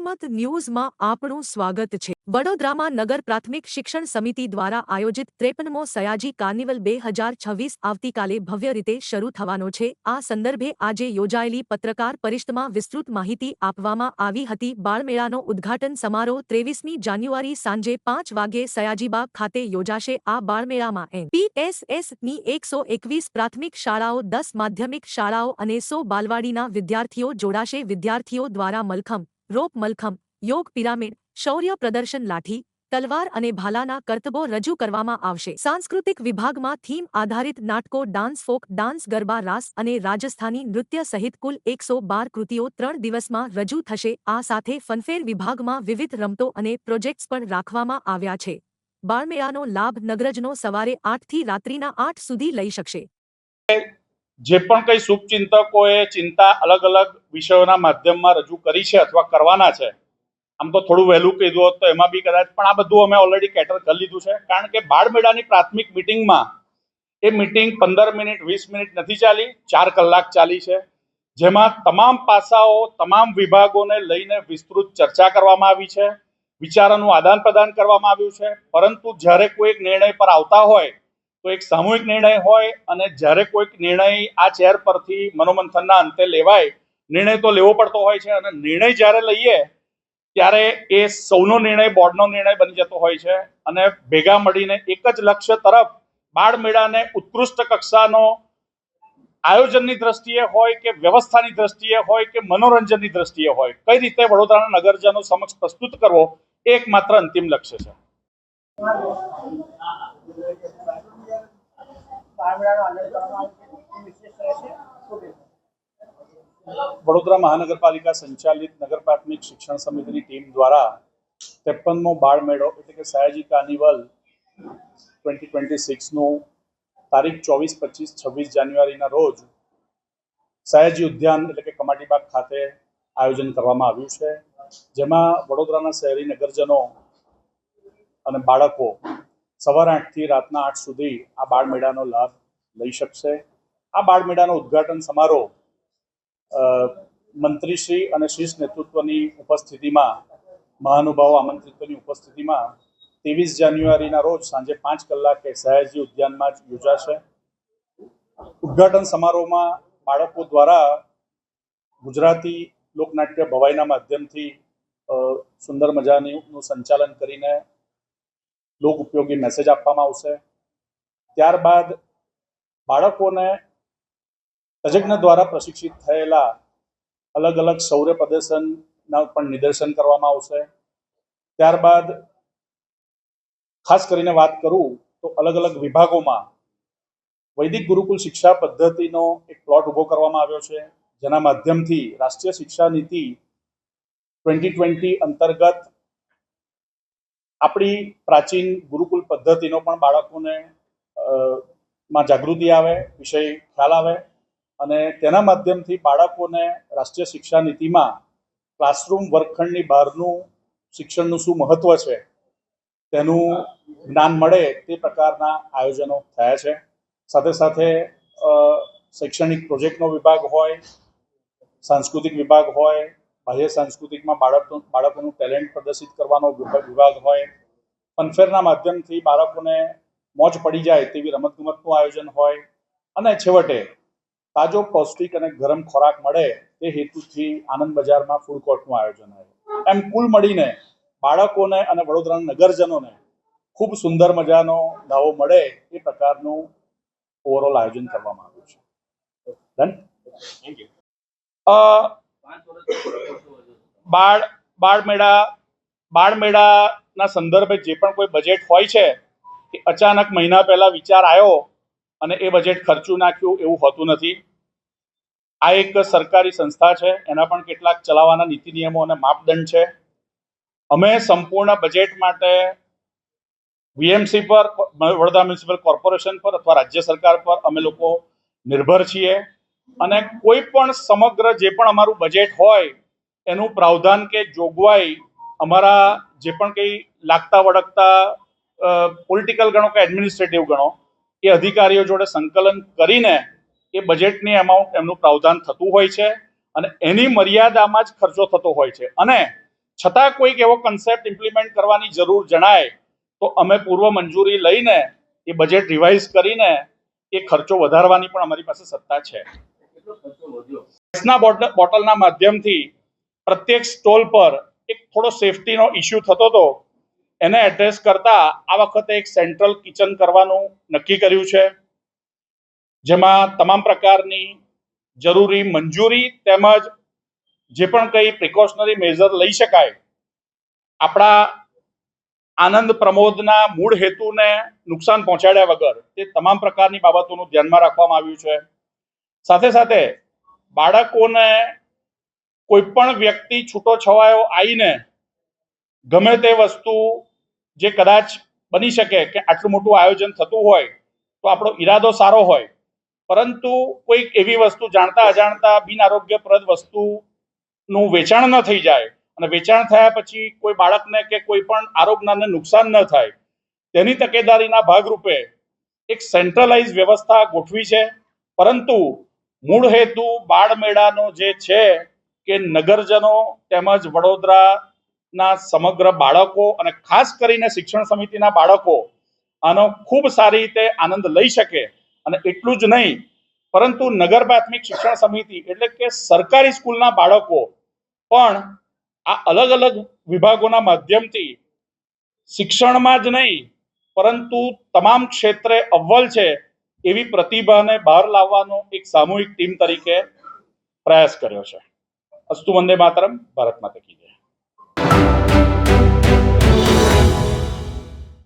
જનમત ન્યૂઝમાં આપનું સ્વાગત છે। વડોદરામાં નગર પ્રાથમિક શિક્ષણ સમિતિ દ્વારા આયોજિત 53મો સયાજી કાર્નિવલ 2026 આવતીકાલે ભવ્ય રીતે શરૂ થવાનો છે। આ સંદર્ભે આજે યોજાયેલી પત્રકાર પરિષદમાં વિસ્તૃત માહિતી આપવામાં આવી હતી। બાળમેળાનો ઉદ્ઘાટન સમારોહ 23મી જાન્યુઆરી સાંજે 5 વાગ્યે સયાજીબાગ ખાતે યોજાશે। આ બાળમેળામાં એનપીએસએસની 121 પ્રાથમિક શાળાઓ, 10 માધ્યમિક શાળાઓ અને 100 બાલવાડીના વિદ્યાર્થીઓ જોડાશે। વિદ્યાર્થીઓ દ્વારા મલખમ, રોપ મલખમ, યોગ પિરામિડ, શૌર્ય પ્રદર્શન, લાઠી, તલવાર અને ભાલાના કરતબો રજૂ કરવામાં આવશે। સાંસ્કૃતિક વિભાગમાં થીમ આધારિત નાટકો, ડાન્સ, ફોક ડાન્સ, ગરબા, રાસ અને રાજસ્થાની નૃત્ય સહિત કુલ 112 કૃતિઓ 3 દિવસમાં રજૂ થશે। આ સાથે ફનફેર વિભાગમાં વિવિધ રમતો અને પ્રોજેક્ટ્સ પણ રાખવામાં આવ્યા છે। બાળમેળાનો લાભ નગરજનો સવારે 8 થી રાત્રિના 8 સુધી લઈ શકશે। જે પણ કઈ શુભચિંતકોએ ચિંતા અલગ અલગ વિષયોના માધ્યમમાં રજૂ કરી છે અથવા કરવાના છે, આમ તો થોડું વહેલું કીધું હોત તો એમાં બી કદાચ, પણ આ બધું અમે ઓલરેડી કેટર કરી લીધું છે। કારણ કે બાળમેળાની પ્રાથમિક મિટિંગમાં એ મિટિંગ 15 મિનિટ 20 મિનિટ નથી ચાલી, 4 કલાક ચાલી છે, જેમાં તમામ પાસાઓ, તમામ વિભાગોને લઈને વિસ્તૃત ચર્ચા કરવામાં આવી છે, વિચારોનું આદાન પ્રદાન કરવામાં આવ્યું છે। પરંતુ જ્યારે કોઈ એક નિર્ણય પર આવતા હોય તો એક સામૂહિક નિર્ણય હોય, અને જ્યારે કોઈક નિર્ણય આ ચેર પરથી મનોમંથનના અંતે લેવાય, નિર્ણય તો લેવો પડતો હોય છે, અને નિર્ણય જ્યારે લઈએ ત્યારે એ સૌનો નિર્ણય બોર્ડનો નિર્ણય બની જતો હોય છે, અને ભેગા મળીને એક જ લક્ષ્ય તરફ બાળમેળાને ઉત્કૃષ્ટ કક્ષાનો આયોજનની દ્રષ્ટિએ હોય કે વ્યવસ્થાની દ્રષ્ટિએ હોય કે મનોરંજનની દ્રષ્ટિએ હોય, કઈ રીતે વડોદરાના નગરજનો સમક્ષ પ્રસ્તુત કરવો એ એકમાત્ર અંતિમ લક્ષ્ય છે। વડોદરા મહાનગરપાલિકા સંચાલિત નગર પ્રાથમિક શિક્ષણ સમિતિની ટીમ દ્વારા 53મો બાળમેળો એટલે કે સયાજી કાર્નિવલ 2026 નું તારીખ 24, 25, 26 જાન્યુઆરીના રોજ સયાજી ઉદ્યાન એટલે કે કમાટીબાગ ખાતે આયોજન કરવામાં આવ્યું છે, જેમાં વડોદરાના શહેરી નગરજનો અને બાળકો સવારે 8 થી રાતના 8 સુધી આ બાળમેળાનો લાભ લઈ શકશે। આ બાળમેળાનો ઉદ્ઘાટન સમારોહ મંત્રીશ્રી અને શીર્ષ નેતૃત્વની ઉપસ્થિતિમાં, મહાનુભાવો આમંત્રિતોની ઉપસ્થિતિમાં 23 જાન્યુઆરીના રોજ સાંજે 5 કલાકે સયાજી ઉદ્યાનમાં જ યોજાશે। ઉદ્ઘાટન સમારોહમાં બાળકો દ્વારા ગુજરાતી લોકનાટ્ય ભવાઈના માધ્યમથી સુંદર મજાનું સંચાલન કરીને લોક ઉપયોગી મેસેજ આપવામાં આવશે। ત્યારબાદ બાળકોને તજજ્ઞ દ્વારા પ્રશિક્ષિત થયેલા અલગ અલગ શૌર્ય પ્રદર્શનના પણ નિદર્શન કરવામાં આવશે। ત્યારબાદ ખાસ કરીને વાત કરું તો અલગ અલગ વિભાગોમાં વૈદિક ગુરુકુલ શિક્ષા પદ્ધતિનો એક પ્લોટ ઊભો કરવામાં આવ્યો છે, જેના માધ્યમથી રાષ્ટ્રીય શિક્ષા નીતિ 2020 અંતર્ગત આપણી પ્રાચીન ગુરુકુલ પદ્ધતિનો પણ બાળકોને માં જાગૃતિ આવે, વિષય ખ્યાલ આવે, અને તેના માધ્યમથી બાળકોને રાષ્ટ્રીય શિક્ષા નીતિમાં ક્લાસરૂમ વર્ગખંડની બહારનું શિક્ષણનું શું મહત્વ છે તેનું જ્ઞાન મળે તે પ્રકારના આયોજનો થયા છે। સાથે સાથે શૈક્ષણિક પ્રોજેક્ટનો વિભાગ હોય, સાંસ્કૃતિક વિભાગ હોય, બાહ્ય સાંસ્કૃતિકમાં બાળકોનું ટેલેન્ટ પ્રદર્શિત કરવાનો વિભાગ હોય, ફનફેરના માધ્યમથી બાળકોને મોજ પડી જાય તેવી રમતગમતનું આયોજન હોય, અને છેવટે તાજો, પૌષ્ટિક અને ગરમ ખોરાક મળે તે હેતુથી આનંદ બજારમાં ફૂડ કોર્ટનું આયોજન હોય। એમ કુલ મળીને બાળકોને અને વડોદરાના નગરજનોને ખૂબ સુંદર મજાનો લાવો મળે એ પ્રકારનું ઓવરઓલ આયોજન કરવામાં આવ્યું છે। Done, thank you. બાળમેળાના સંદર્ભે જે પણ કોઈ બજેટ હોય છે એ અચાનક મહિના પહેલા વિચાર આવ્યો અને એ બજેટ ખર્ચું નાખ્યું એવું હોતું નથી। આ એક સરકારી સંસ્થા છે, એના પણ કેટલાક ચલાવવાના નીતિ નિયમો અને માપદંડ છે। અમે સંપૂર્ણ બજેટ માટે વીએમસી પર, વડોદરા મ્યુનિસિપલ કોર્પોરેશન પર અથવા રાજ્ય સરકાર પર અમે લોકો નિર્ભર છીએ, અને કોઈ પણ સમગ્ર જે પણ અમારું બજેટ હોય એનું પ્રાવધાન કે જોગવાઈ અમારા જે પણ કંઈ લાગતા વળગતા પોલિટિકલ ગણો કે એડમિનિસ્ટ્રેટિવ ગણો એ અધિકારીઓ જોડે સંકલન કરીને એ બજેટની અમાઉન્ટ એમનું પ્રાવધાન થતું હોય છે, અને એની મર્યાદામાં જ ખર્ચો થતો હોય છે। અને છતાં કોઈક એવો કન્સેપ્ટ ઇમ્પ્લિમેન્ટ કરવાની જરૂર જણાય તો અમે પૂર્વ મંજૂરી લઈને એ બજેટ રિવાઇઝ કરીને એ ખર્ચો વધારવાની પણ અમારી પાસે સત્તા છે. ગેસના બોટલના માધ્યમથી પ્રત્યેક સ્ટોલ પર એક થોડો સેફટીનો ઇસ્યુ થતો હતો, એને એડ્રેસ કરતા આ વખતે એક સેન્ટ્રલ કિચન કરવાનું નક્કી કર્યું છે, જેમાં તમામ પ્રકારની જરૂરી મંજૂરી તેમજ જે પણ કંઈ પ્રિકોશનરી મેઝર લઈ શકાય આપણા આનંદ પ્રમોદના મૂળ હેતુને નુકસાન પહોંચાડ્યા વગર તે તમામ પ્રકારની બાબતોનું ધ્યાનમાં રાખવામાં આવ્યું છે. સાથે સાથે બાળકોને કોઈ પણ વ્યક્તિ છૂટો છવાયો આવીને ગમે તે વસ્તુ જે કદાચ બની શકે કે આટલું મોટું આયોજન થતું હોય તો આપણો ઈરાદો સારો હોય, પરંતુ કોઈક એવી વસ્તુ જાણતા અજાણતા બિન આરોગ્યપ્રદ વસ્તુનું વેચાણ ન થઈ જાય અને વેચાણ થયા પછી કોઈ બાળકને કે કોઈ પણ આરોગ્યને નુકસાન ન થાય તેની તકેદારીના ભાગરૂપે એક સેન્ટ્રલાઇઝ વ્યવસ્થા ગોઠવી છે. પરંતુ મૂળ હેતુ બાળમેળાનો જે છે કે નગરજનો તેમજ વડોદરાના સમગ્ર બાળકો અને ખાસ કરીને શિક્ષણ સમિતિના બાળકો આનો ખૂબ સારી રીતે આનંદ લઈ શકે, અને એટલું જ નહીં પરંતુ નગર પ્રાથમિક શિક્ષણ સમિતિ એટલે કે સરકારી સ્કૂલના બાળકો પણ આ અલગ અલગ વિભાગોના માધ્યમથી શિક્ષણમાં જ નહીં પરંતુ તમામ ક્ષેત્રે અવ્વલ છે એવી પ્રતિભાને બહાર લાવવાનો એક સામૂહિક ટીમ તરીકે પ્રયાસ કર્યો છે. અસ્તુ વંદે માતરમ. ભારત માતા કી જય.